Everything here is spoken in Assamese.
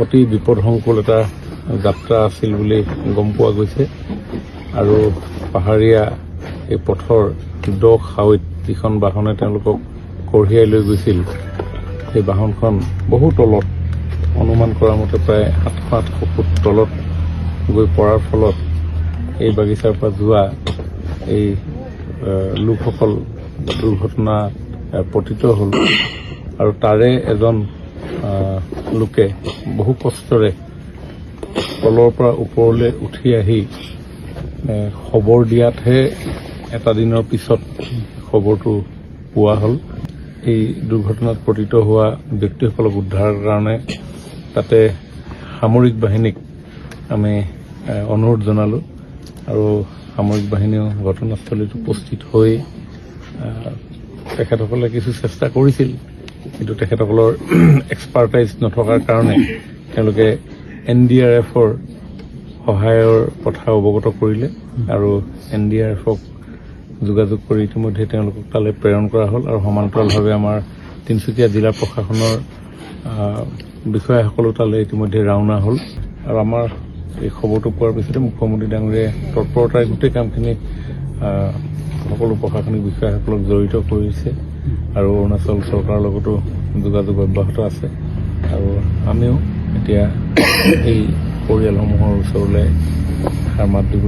অতি বিপদসংকুল এটা যাত্ৰা আছিল বুলি গম পোৱা গৈছে আৰু পাহাৰীয়া এই পথৰ দ খাৱৈত যিখন বাহনে তেওঁলোকক কঢ়িয়াই লৈ গৈছিল সেই বাহনখন বহু তলত অনুমান কৰা মতে প্ৰায় 700-800 ফুট তলত গৈ পৰাৰ ফলত এই বাগিচাৰ পৰা যোৱা এই লোকসকল দুৰ্ঘটনা পতিত হ'ল আৰু তাৰে এজন লোকে বহু কষ্টৰে তলৰ পৰা ওপৰলৈ উঠি আহি খবৰ দিয়াতহে এটা দিনৰ পিছত খবৰটো পোৱা হ'ল। এই দুৰ্ঘটনাত পতিত হোৱা ব্যক্তিসকলক উদ্ধাৰৰ কাৰণে তাতে সামৰিক বাহিনীক আমি অনুৰোধ জনালোঁ আৰু সামৰিক বাহিনীও ঘটনাস্থলীত উপস্থিত হৈ তেখেতসকলে কিছু চেষ্টা কৰিছিল, কিন্তু তেখেতসকলৰ এক্সপাৰ্টাইজ নথকাৰ কাৰণে তেওঁলোকে NDRFৰ সহায়ৰ কথা অৱগত কৰিলে আৰু NDRFক যোগাযোগ কৰি ইতিমধ্যে তেওঁলোকক তালৈ প্ৰেৰণ কৰা হ'ল আৰু সমান্তৰালভাৱে আমাৰ তিনিচুকীয়া জিলা প্ৰশাসনৰ বিষয়াসকলো তালৈ ইতিমধ্যে ৰাওনা হ'ল আৰু আমাৰ এই খবৰটো পোৱাৰ পিছতে মুখ্যমন্ত্ৰী ডাঙৰীয়াই তৎপৰতাৰে গোটেই কামখিনি সকলো প্ৰশাসনিক বিষয়াসকলক জড়িত কৰিছে আৰু অৰুণাচল চৰকাৰৰ লগতো যোগাযোগ অব্যাহত আছে আৰু আমিও এতিয়া এই পৰিয়ালসমূহৰ ওচৰলৈ মাত দিব